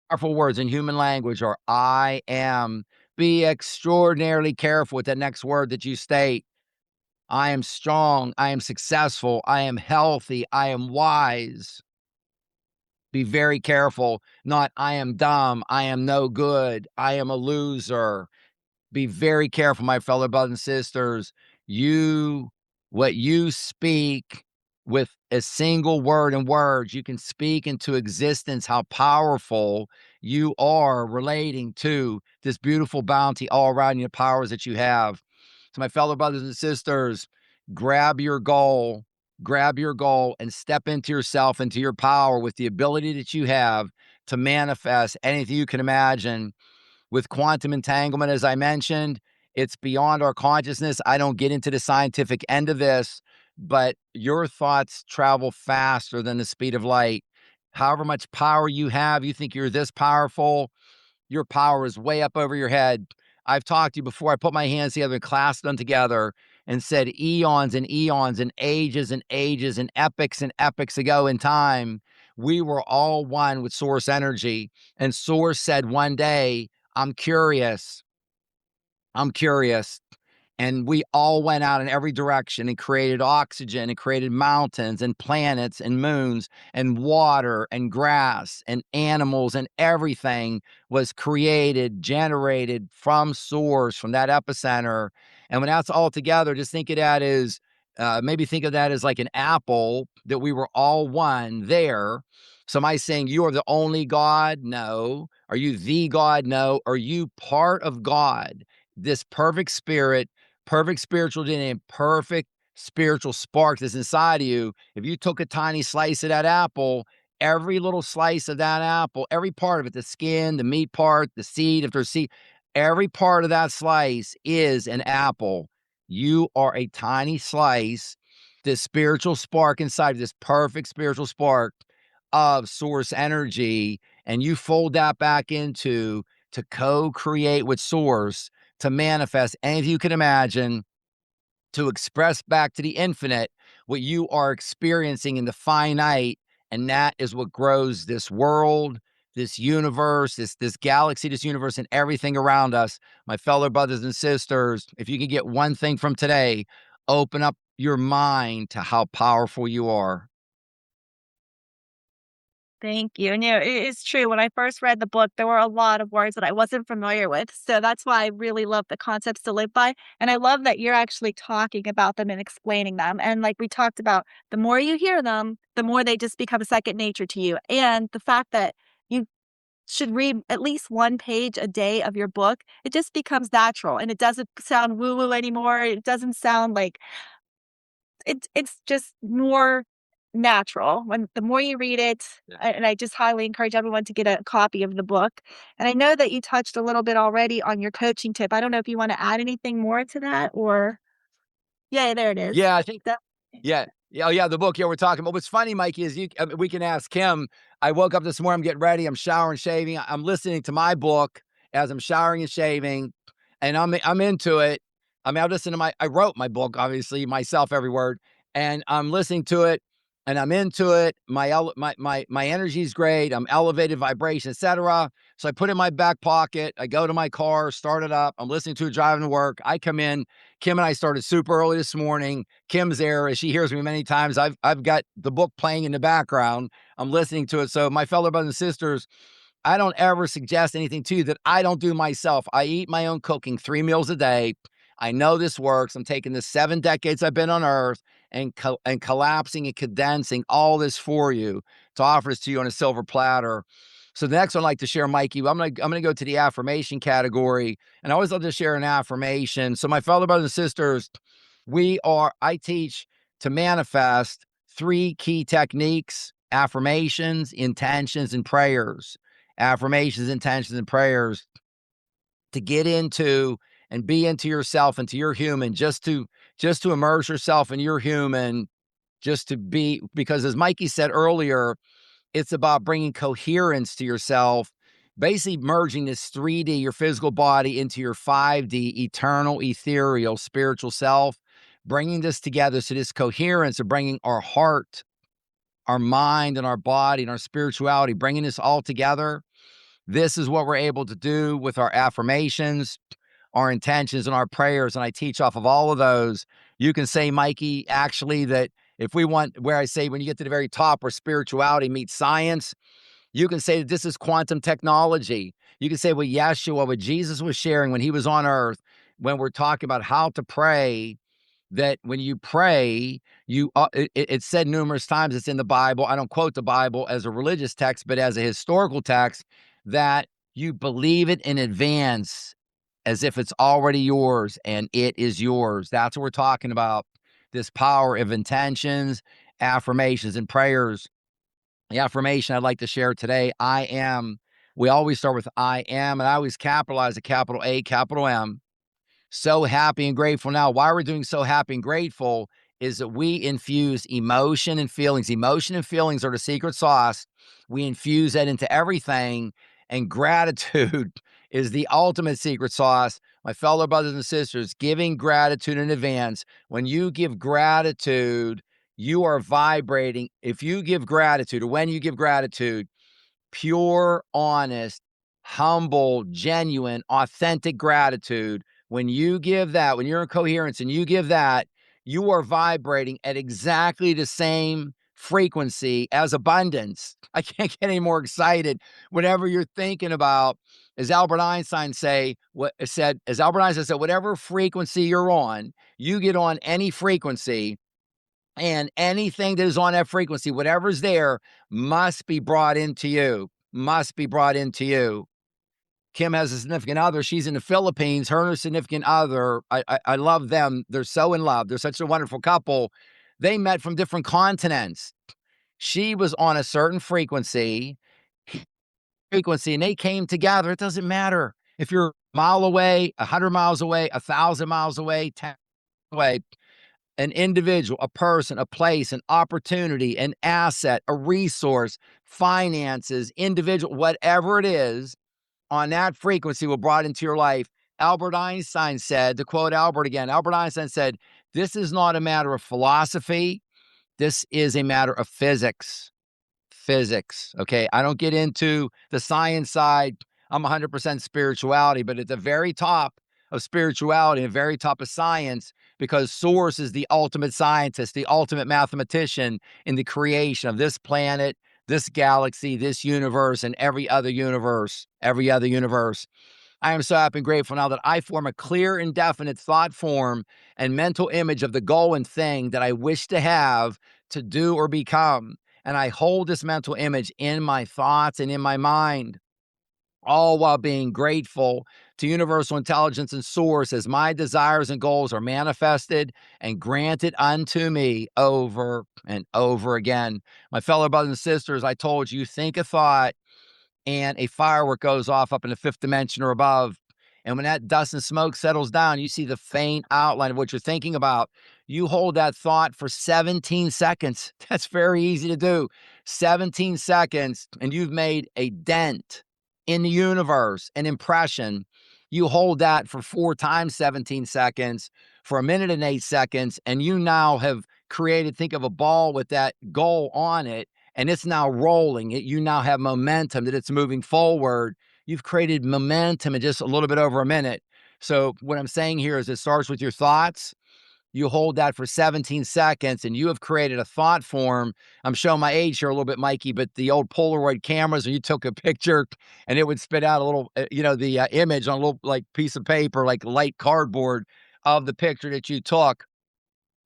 powerful words in human language are I am. Be extraordinarily careful with the next word that you state. I am strong. I am successful. I am healthy. I am wise. Be very careful. Not I am dumb. I am no good. I am a loser. Be very careful, my fellow brothers and sisters. What you speak with a single word and words, you can speak into existence how powerful you are relating to this beautiful bounty all around you, the powers that you have. So, my fellow brothers and sisters, grab your goal and step into yourself, into your power with the ability that you have to manifest anything you can imagine. With quantum entanglement, as I mentioned, it's beyond our consciousness. I don't get into the scientific end of this, but your thoughts travel faster than the speed of light. However much power you have, you think you're this powerful, your power is way up over your head. I've talked to you before. I put my hands together and clasped them together and said eons and eons and ages and ages and epics ago in time, we were all one with source energy. And source said one day, I'm curious. I'm curious. And we all went out in every direction and created oxygen and created mountains and planets and moons and water and grass and animals, and everything was created, generated from source, from that epicenter. And when that's all together, just think of that as maybe think of that as like an apple, that we were all one there. So am I saying you are the only God? No. Are you the God? No. Are you part of God? This perfect spirit, perfect spiritual DNA, and perfect spiritual spark that's inside of you. If you took a tiny slice of that apple, every little slice of that apple, every part of it, the skin, the meat part, the seed, if there's seed, every part of that slice is an apple. You are a tiny slice, this spiritual spark inside of this perfect spiritual spark of source energy, and you fold that back into to co-create with source, to manifest anything you can imagine, to express back to the infinite what you are experiencing in the finite. And that is what grows this world, this universe, this galaxy, this universe, and everything around us. My fellow brothers and sisters, if you can get one thing from today, open up your mind to how powerful you are. Thank you. And it is true. When I first read the book, there were a lot of words that I wasn't familiar with. So that's why I really love the concepts to live by. And I love that you're actually talking about them and explaining them. And like we talked about, the more you hear them, the more they just become second nature to you. And the fact that you should read at least one page a day of your book, it just becomes natural and it doesn't sound woo woo anymore. It doesn't sound like it's just more natural when the more you read it, Yeah. and I just highly encourage everyone to get a copy of the book. And I know that you touched a little bit already on your coaching tip. I don't know if you wanna add anything more to that or yeah, there it is. Yeah, I think That yeah. Yeah, oh, yeah, the book, yeah, we're talking about what's funny, Mikey, is we can ask Kim. I woke up this morning, I'm getting ready, I'm showering, shaving, I'm listening to my book as I'm showering and shaving, and I'm into it. I mean, I wrote my book, obviously, myself, every word, and I'm listening to it, and I'm into it. My energy's great, I'm elevated vibration, etc. So I put it in my back pocket, I go to my car, start it up, I'm listening to it driving to work. I come in, Kim and I started super early this morning. Kim's there, as she hears me many times. I've got the book playing in the background. I'm listening to it. So my fellow brothers and sisters, I don't ever suggest anything to you that I don't do myself. I eat my own cooking 3 meals a day. I know this works. I'm taking the 7 decades I've been on earth and collapsing and condensing all this for you to offer this to you on a silver platter. So the next one I'd like to share, Mikey, I'm gonna go to the affirmation category, and I always love to share an affirmation. So my fellow brothers and sisters, I teach to manifest 3 key techniques: affirmations, intentions, and prayers. Affirmations, intentions, and prayers to get into and be into yourself, into your human, just to immerse yourself in your human, just to be, because as Mikey said earlier, it's about bringing coherence to yourself, basically merging this 3D, your physical body, into your 5D, eternal, ethereal, spiritual self, bringing this together. So this coherence of bringing our heart, our mind, and our body and our spirituality, bringing this all together. This is what we're able to do with our affirmations, our intentions, and our prayers. And I teach off of all of those. You can say, Mikey, actually, that if we want, where I say when you get to the very top where spirituality meets science, you can say that this is quantum technology. You can say what Yeshua, what Jesus was sharing when he was on earth, when we're talking about how to pray, that when you pray, it's said numerous times, it's in the Bible. I don't quote the Bible as a religious text, but as a historical text, that you believe it in advance as if it's already yours and it is yours. That's what we're talking about. This power of intentions, affirmations, and prayers. The affirmation I'd like to share today: I am. We always start with I am, and I always capitalize a capital A, capital M. So happy and grateful. Now, why we're doing so happy and grateful is that we infuse emotion and feelings. Emotion and feelings are the secret sauce. We infuse that into everything, and gratitude is the ultimate secret sauce. My fellow brothers and sisters, giving gratitude in advance. When you give gratitude, you are vibrating. If you give gratitude, or when you give gratitude, pure, honest, humble, genuine, authentic gratitude, when you give that, when you're in coherence and you give that, you are vibrating at exactly the same frequency as abundance. I can't get any more excited. Whatever you're thinking about, as Albert Einstein said, whatever frequency you're on, you get on any frequency, and anything that is on that frequency, whatever's there, must be brought into you, must be brought into you. Kim has a significant other. She's in the Philippines. Her and her significant other, I love them. They're so in love. They're such a wonderful couple. They met from different continents. She was on a certain frequency, and they came together. It doesn't matter if you're a mile away, 100 miles away, 1,000 miles away, 10 away. An individual, a person, a place, an opportunity, an asset, a resource, finances, individual, whatever it is, on that frequency will brought into your life Albert Einstein said, to quote Albert again, Albert Einstein said, "This is not a matter of philosophy. This is a matter of physics." Physics. Okay. I don't get into the science side. I'm 100% spirituality, but at the very top of spirituality, the very top of science, because Source is the ultimate scientist, the ultimate mathematician in the creation of this planet, this galaxy, this universe, and every other universe, every other universe. I am so happy and grateful now that I form a clear and definite thought form and mental image of the goal and thing that I wish to have, to do, or become. And I hold this mental image in my thoughts and in my mind, all while being grateful to universal intelligence and source as my desires and goals are manifested and granted unto me over and over again. My fellow brothers and sisters, I told you, think a thought and a firework goes off up in the fifth dimension or above. And when that dust and smoke settles down, you see the faint outline of what you're thinking about. You hold that thought for 17 seconds. That's very easy to do. 17 seconds, and you've made a dent in the universe, an impression. You hold that for 4 times 17 seconds, for a minute and 8 seconds, and you now have created, think of a ball with that goal on it, and it's now rolling. You now have momentum that it's moving forward. You've created momentum in just a little bit over a minute. So what I'm saying here is it starts with your thoughts. You hold that for 17 seconds and you have created a thought form. I'm showing my age here a little bit, Mikey, but the old Polaroid cameras, when you took a picture and it would spit out a little, the image on a little like piece of paper, like light cardboard of the picture that you took.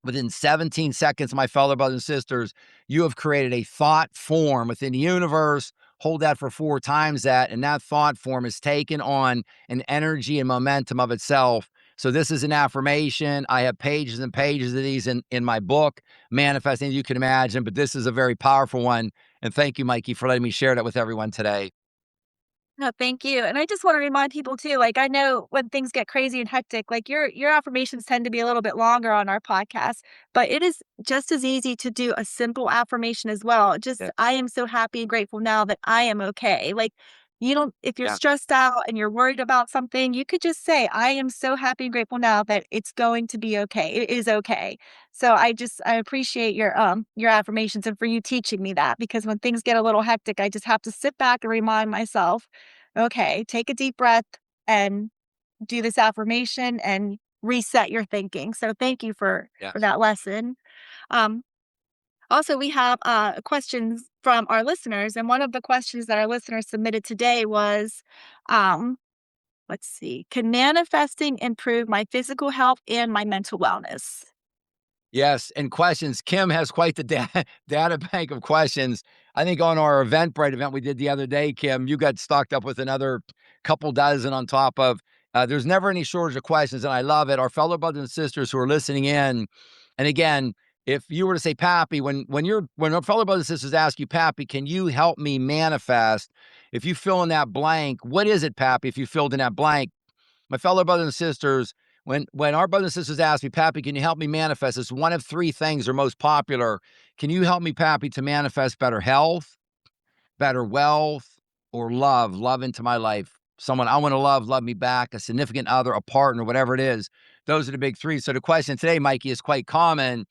Within 17 seconds, my fellow brothers and sisters, you have created a thought form within the universe. Hold that for 4 times that, and that thought form is taken on an energy and momentum of itself. So this is an affirmation. I have pages and pages of these in my book, Manifesting, you can imagine, but this is a very powerful one. And thank you, Mikey, for letting me share that with everyone today. No, thank you. And I just want to remind people too, like I know when things get crazy and hectic, like your affirmations tend to be a little bit longer on our podcast, but it is just as easy to do a simple affirmation as well. Just Yeah. I am so happy and grateful now that I am okay. Like you don't if you're Yeah. stressed out and you're worried about something, you could just say, I am so happy and grateful now that it's going to be okay. It is okay. So I appreciate your affirmations and for you teaching me that because when things get a little hectic, I just have to sit back and remind myself, okay, take a deep breath and do this affirmation and reset your thinking. So thank you for Yes. that lesson. Um, Also, we have questions from our listeners, and one of the questions that our listeners submitted today was, um, let's see, can manifesting improve my physical health and my mental wellness? Yes, and questions. Kim has quite the data bank of questions. I think on our Eventbrite event we did the other day, Kim, you got stocked up with another couple dozen on top of. There's never any shortage of questions, and I love it. Our fellow brothers and sisters who are listening in, and again, if you were to say, Pappy, when our fellow brothers and sisters ask you, Pappy, can you help me manifest? If you fill in that blank, what is it, Pappy? If you filled in that blank, my fellow brothers and sisters, when our brothers and sisters ask me, Pappy, can you help me manifest? It's one of 3 things are most popular. Can you help me, Pappy, to manifest better health, better wealth, or love into my life? Someone I want to love me back, a significant other, a partner, whatever it is. Those are the big 3. So the question today, Mikey, is quite common.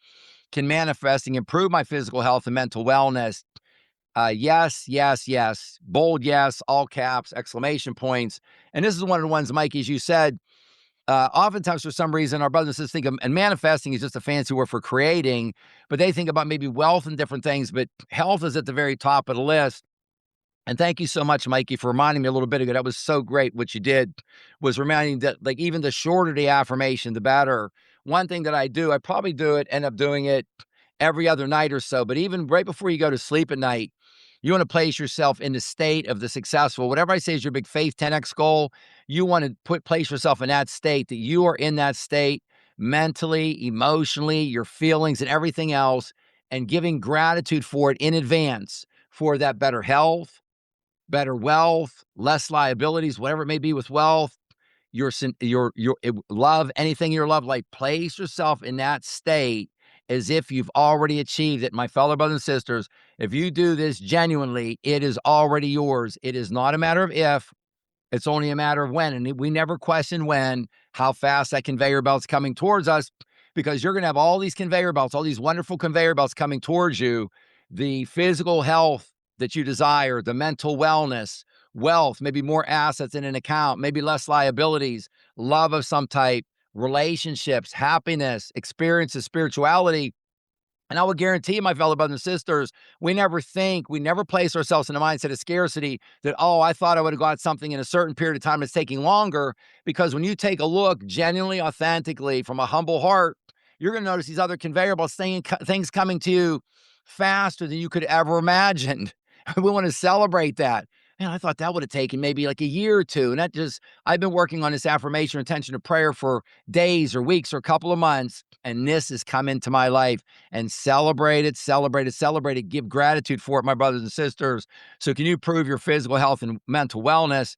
Can manifesting improve my physical health and mental wellness? Yes, yes, yes. Bold yes, all caps, exclamation points. And this is one of the ones, Mikey, as you said, oftentimes, for some reason, our brothers and sisters think of, and manifesting is just a fancy word for creating, but they think about maybe wealth and different things, but health is at the very top of the list. And thank you so much, Mikey, for reminding me a little bit ago. That was so great. What you did was reminding that, like, even the shorter the affirmation, the better. One thing that I do, I probably end up doing it every other night or so, but even right before you go to sleep at night, you want to place yourself in the state of the successful. Whatever I say is your big faith 10x goal, you want to place yourself in that state, that you are in that state mentally, emotionally, your feelings, and everything else, and giving gratitude for it in advance for that better health, better wealth, less liabilities, whatever it may be with wealth, love, anything in your love life. Place yourself in that state as if you've already achieved it. My fellow brothers and sisters, if you do this genuinely, it is already yours. It is not a matter of if, It's only a matter of when. And we never question when, how fast that conveyor belt's coming towards us, because you're going to have all these conveyor belts, all these wonderful conveyor belts coming towards you. The physical health that you desire, the mental wellness, wealth, maybe more assets in an account, maybe less liabilities, love of some type, relationships, happiness, experiences, spirituality. And I will guarantee you, my fellow brothers and sisters, we never place ourselves in a mindset of scarcity that, oh, I thought I would have got something in a certain period of time. It's taking longer. Because when you take a look genuinely, authentically, from a humble heart, you're going to notice these other conveyor belts, things coming to you faster than you could ever imagine. We want to celebrate that. Man, I thought that would have taken maybe like a year or two. And I've been working on this affirmation, intention of prayer for days or weeks or a couple of months. And this has come into my life. And celebrate it, celebrate it, celebrate it. Give gratitude for it, my brothers and sisters. So can you improve your physical health and mental wellness?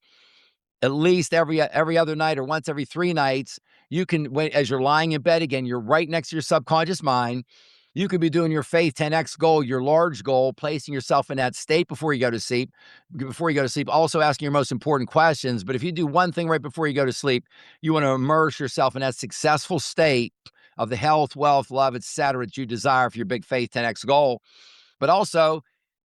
At least every other night or once every 3 nights, you can, as you're lying in bed again, you're right next to your subconscious mind. You could be doing your faith 10x goal, your large goal, placing yourself in that state before you go to sleep. Also asking your most important questions. But if you do one thing right before you go to sleep, you want to immerse yourself in that successful state of the health, wealth, love, etc. that you desire for your big faith 10x goal. But also,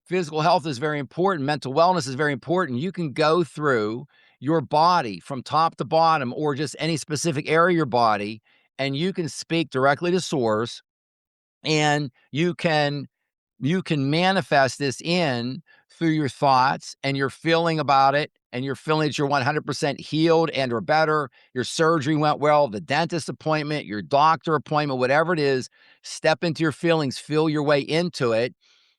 physical health is very important. Mental wellness is very important. You can go through your body from top to bottom, or just any specific area of your body, and you can speak directly to source, and you can manifest this in through your thoughts and your feeling about it, and you're feeling that you're 100% healed and or better. Your surgery went well, the dentist appointment, your doctor appointment, whatever it is. Step into your feelings, feel your way into it,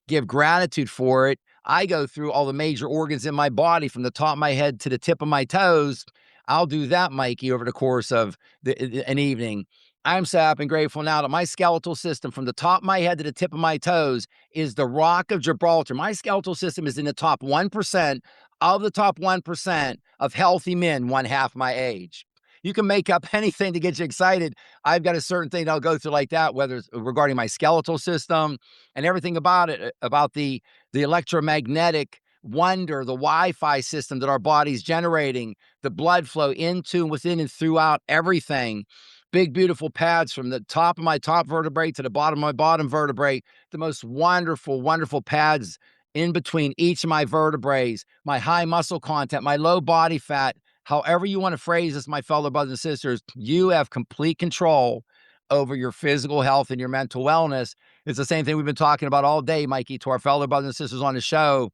give gratitude for it. I go through all the major organs in my body from the top of my head to the tip of my toes. I'll do that, Mikey, over the course of an evening. I'm so happy and grateful now that my skeletal system, from the top of my head to the tip of my toes, is the rock of Gibraltar. My skeletal system is in the top 1% of the top 1% of healthy men, one half my age. You can make up anything to get you excited. I've got a certain thing that I'll go through like that, whether it's regarding my skeletal system and everything about it, about the electromagnetic wonder, the Wi-Fi system that our body's generating, the blood flow into, within, and throughout everything. Big, beautiful pads from the top of my top vertebrae to the bottom of my bottom vertebrae. The most wonderful, wonderful pads in between each of my vertebrae, my high muscle content, my low body fat. However you want to phrase this, my fellow brothers and sisters, you have complete control over your physical health and your mental wellness. It's the same thing we've been talking about all day, Mikey, to our fellow brothers and sisters on the show.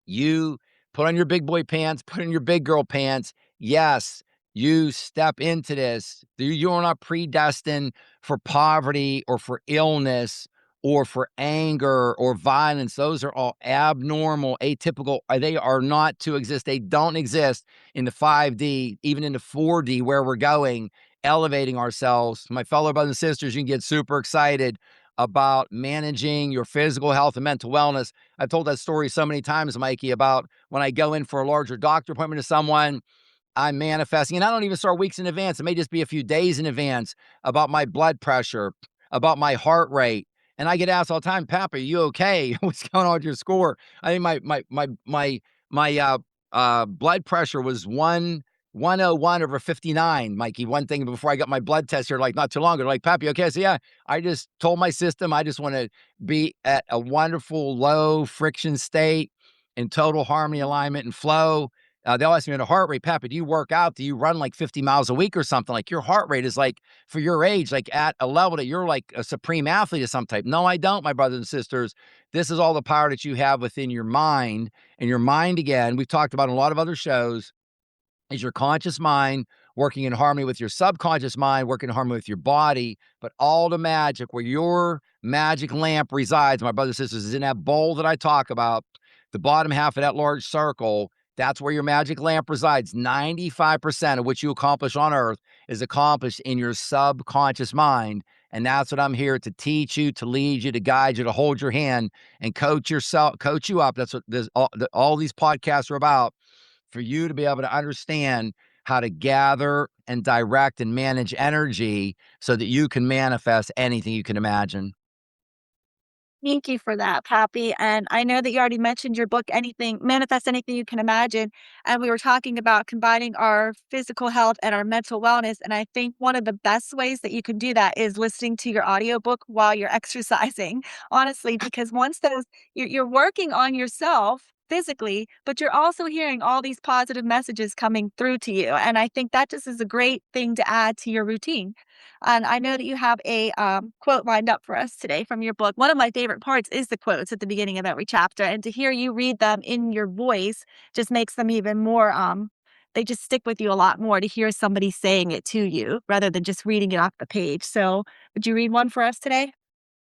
You put on your big boy pants, put on your big girl pants. Yes, you step into this. You are not predestined for poverty or for illness or for anger or violence. Those are all abnormal, atypical. They are not to exist. They don't exist in the 5D, even in the 4D, where we're going, elevating ourselves. My fellow brothers and sisters, you can get super excited about managing your physical health and mental wellness. I've told that story so many times, Mikey, about when I go in for a larger doctor appointment to someone, I'm manifesting, and I don't even start weeks in advance. It may just be a few days in advance, about my blood pressure, about my heart rate. And I get asked all the time, Papi, are you okay? What's going on with your score? I think my blood pressure was 101 over 59, Mikey. One thing before I got my blood test here, like not too long ago, like, Papi, okay? So yeah, I just told my system, I just want to be at a wonderful low friction state in total harmony, alignment, and flow. They'll ask me on a heart rate, Papi, do you work out? Do you run like 50 miles a week or something? Like, your heart rate is like, for your age, like at a level that you're like a supreme athlete of some type. No, I don't, my brothers and sisters. This is all the power that you have within your mind. And your mind, again, we've talked about in a lot of other shows, is your conscious mind working in harmony with your subconscious mind, working in harmony with your body. But all the magic, where your magic lamp resides, my brothers and sisters, is in that bowl that I talk about, the bottom half of that large circle. That's where your magic lamp resides. 95% of what you accomplish on earth is accomplished in your subconscious mind. And that's what I'm here to teach you, to lead you, to guide you, to hold your hand and coach you up. That's what all these podcasts are about, for you to be able to understand how to gather and direct and manage energy so that you can manifest anything you can imagine. Thank you for that, Pappy. And I know that you already mentioned your book, Anything, Manifest Anything You Can Imagine. And we were talking about combining our physical health and our mental wellness. And I think one of the best ways that you can do that is listening to your audiobook while you're exercising, honestly, because once you're working on yourself physically, but you're also hearing all these positive messages coming through to you. And I think that just is a great thing to add to your routine. And I know that you have a quote lined up for us today from your book. One of my favorite parts is the quotes at the beginning of every chapter. And to hear you read them in your voice just makes them even more, they just stick with you a lot more to hear somebody saying it to you rather than just reading it off the page. So, would you read one for us today?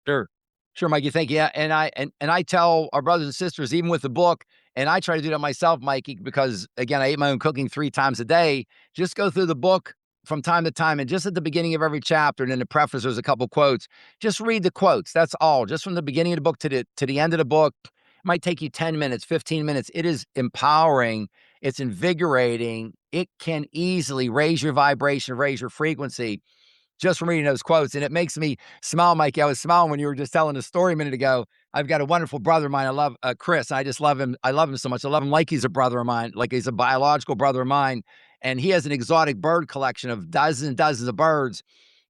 Sure. Sure, Mikey. Thank you. Yeah, and I tell our brothers and sisters, even with the book, and I try to do that myself, Mikey, because again, I eat my own cooking 3 times a day. Just go through the book from time to time, and just at the beginning of every chapter, and in the preface, there's a couple quotes. Just read the quotes. That's all. Just from the beginning of the book to the end of the book. It might take you 10 minutes, 15 minutes. It is empowering. It's invigorating. It can easily raise your vibration, raise your frequency just from reading those quotes. And it makes me smile, Mikey. I was smiling when you were just telling the story a minute ago. I've got a wonderful brother of mine. I love Chris. I just love him. I love him so much. I love him like he's a brother of mine, like he's a biological brother of mine. And he has an exotic bird collection of dozens and dozens of birds,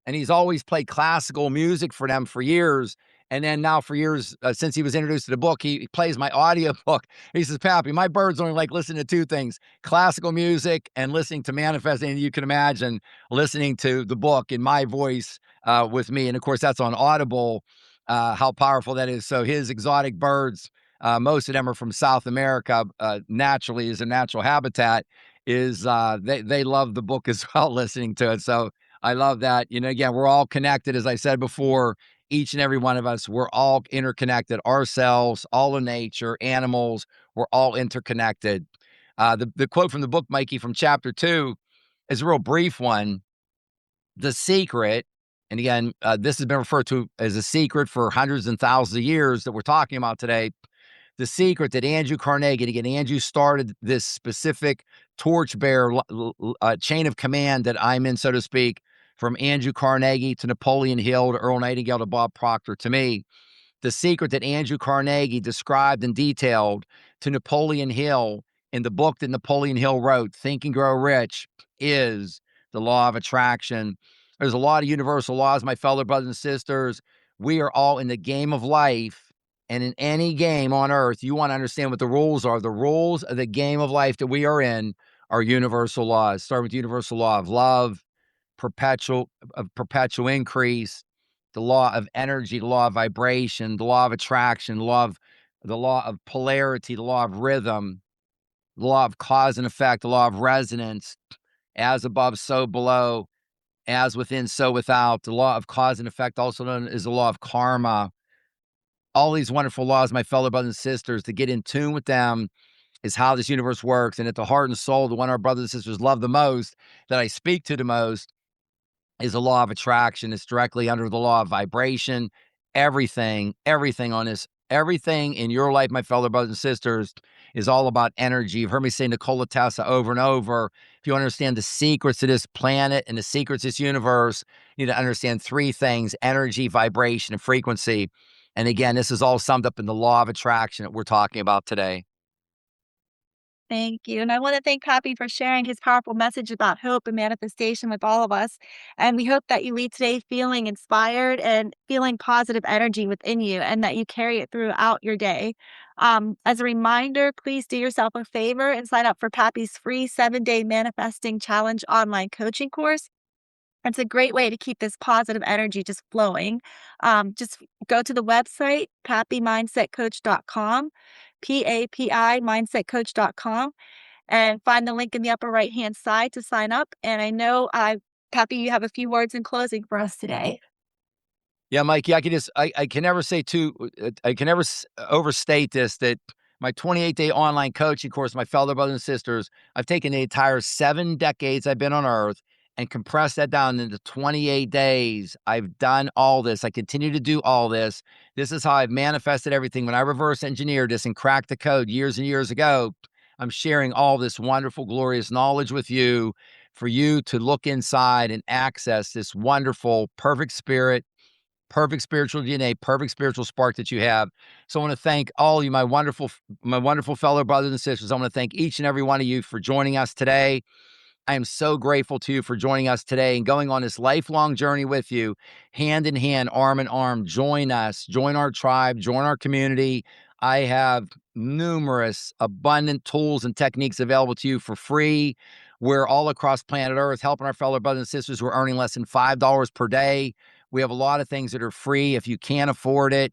and he's always played classical music for them for years. And then now for years, since he was introduced to the book, he plays my audio book. He says, Pappy, my birds only like listening to two things, classical music and listening to Manifesting. And you can imagine listening to the book in my voice with me. And of course, that's on Audible, how powerful that is. So his exotic birds, most of them are from South America, naturally is a natural habitat, is they love the book as well, listening to it. So I love that. You know, again, we're all connected. As I said before, each and every one of us, we're all interconnected ourselves, all of nature, animals, we're all interconnected. The quote from the book, Mikey, from chapter 2 is a real brief one. The secret, and again, this has been referred to as a secret for hundreds and thousands of years that we're talking about today. The secret that Andrew Carnegie, and again, Andrew started this specific torchbearer chain of command that I'm in, so to speak, from Andrew Carnegie to Napoleon Hill to Earl Nightingale to Bob Proctor to me. The secret that Andrew Carnegie described and detailed to Napoleon Hill in the book that Napoleon Hill wrote, Think and Grow Rich, is the law of attraction. There's a lot of universal laws, my fellow brothers and sisters. We are all in the game of life. And in any game on earth, you want to understand what the rules are. The rules of the game of life that we are in are universal laws. Start with the universal law of love, perpetual increase, the law of energy, the law of vibration, the law of attraction, the law of polarity, the law of rhythm, the law of cause and effect, the law of resonance, as above, so below, as within, so without, the law of cause and effect, also known as the law of karma. All these wonderful laws, my fellow brothers and sisters, to get in tune with them is how this universe works. And at the heart and soul, the one our brothers and sisters love the most, that I speak to the most, is the law of attraction. It's directly under the law of vibration. Everything on this, everything in your life, my fellow brothers and sisters, is all about energy. You've heard me say Nikola Tesla over and over. If you understand the secrets of this planet and the secrets of this universe, you need to understand 3 things: energy, vibration, and frequency. And again, this is all summed up in the law of attraction that we're talking about today. Thank you. And I want to thank Pappy for sharing his powerful message about hope and manifestation with all of us. And we hope that you leave today feeling inspired and feeling positive energy within you and that you carry it throughout your day. As a reminder, please do yourself a favor and sign up for Pappy's free 7-day manifesting challenge online coaching course. It's a great way to keep this positive energy just flowing. Just go to the website, pappymindsetcoach.com, PAPI mindsetcoach.com, and find the link in the upper right-hand side to sign up. And I know, Pappy, you have a few words in closing for us today. Yeah, Mikey, I can never say I can never overstate this, that my 28-day online coaching course, my fellow brothers and sisters, I've taken the entire 7 decades I've been on earth and compressed that down into 28 days. I've done all this. I continue to do all this. This is how I've manifested everything. When I reverse engineered this and cracked the code years and years ago, I'm sharing all this wonderful, glorious knowledge with you for you to look inside and access this wonderful, perfect spirit, perfect spiritual DNA, perfect spiritual spark that you have. So I want to thank all of you, my wonderful fellow brothers and sisters. I want to thank each and every one of you for joining us today. I am so grateful to you for joining us today and going on this lifelong journey with you, hand in hand, arm in arm. Join us, join our tribe, join our community. I have numerous abundant tools and techniques available to you for free. We're all across planet Earth helping our fellow brothers and sisters who are earning less than $5 per day. We have a lot of things that are free. If you can't afford it,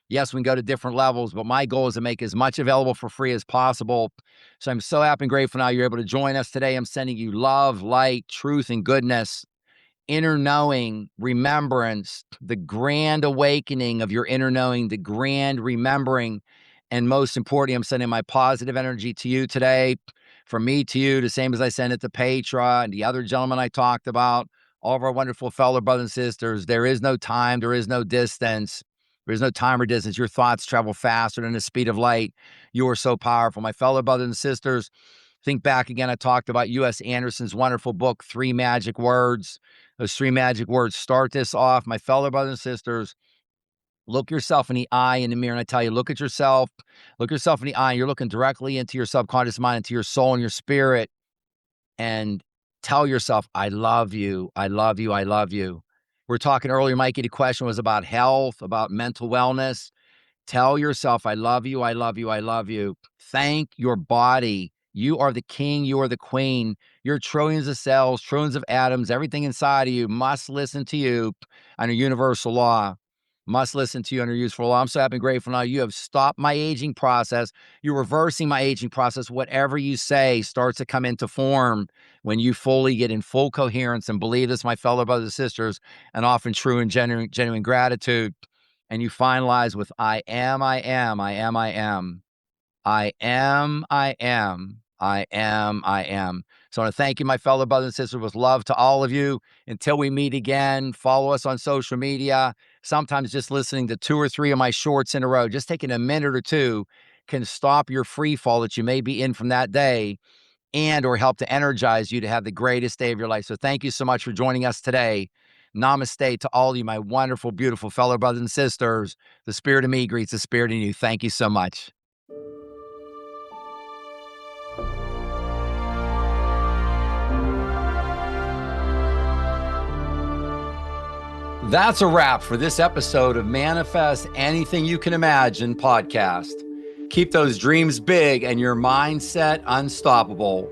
yes, we can go to different levels, but my goal is to make as much available for free as possible. So I'm so happy and grateful now you're able to join us today. I'm sending you love, light, truth, and goodness, inner knowing, remembrance, the grand awakening of your inner knowing, the grand remembering. And most importantly, I'm sending my positive energy to you today, from me to you, the same as I send it to Petra and the other gentleman I talked about, all of our wonderful fellow brothers and sisters. There is no time, there is no distance. There's no time or distance. Your thoughts travel faster than the speed of light. You are so powerful. My fellow brothers and sisters, think back again. I talked about U.S. Anderson's wonderful book, 3 Magic Words. Those 3 magic words start this off. My fellow brothers and sisters, look yourself in the eye in the mirror. And I tell you, look yourself in the eye. You're looking directly into your subconscious mind, into your soul and your spirit. And tell yourself, I love you. I love you. I love you. We're talking earlier, Mikey, the question was about health, about mental wellness. Tell yourself, I love you, I love you, I love you. Thank your body. You are the king, you are the queen. Your trillions of cells, trillions of atoms, everything inside of you must listen to you under universal law. Must listen to you under useful law. I'm so happy and grateful now. You have stopped my aging process. You're reversing my aging process. Whatever you say starts to come into form when you fully get in full coherence and believe this, my fellow brothers and sisters, and often true and genuine gratitude. And you finalize with I am, I am, I am, I am. I am, I am, I am, I am. So I want to thank you, my fellow brothers and sisters, with love to all of you. Until we meet again, follow us on social media. Sometimes just listening to 2 or 3 of my shorts in a row, just taking a minute or two, can stop your free fall that you may be in from that day and or help to energize you to have the greatest day of your life. So thank you so much for joining us today. Namaste to all of you, my wonderful, beautiful fellow brothers and sisters. The spirit of me greets the spirit in you. Thank you so much. That's a wrap for this episode of Manifest Anything You Can Imagine podcast. Keep those dreams big and your mindset unstoppable.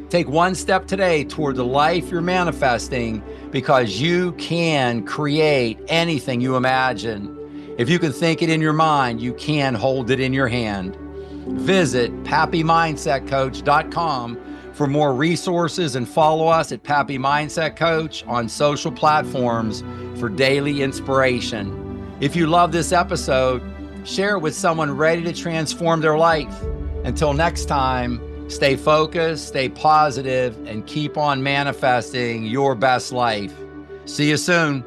Take one step today toward the life you're manifesting, because you can create anything you imagine. If you can think it in your mind, you can hold it in your hand. Visit PapiMindsetCoach.com for more resources and follow us at Papi Mindset Coach on social platforms for daily inspiration. If you love this episode, share it with someone ready to transform their life. Until next time, stay focused, stay positive, and keep on manifesting your best life. See you soon.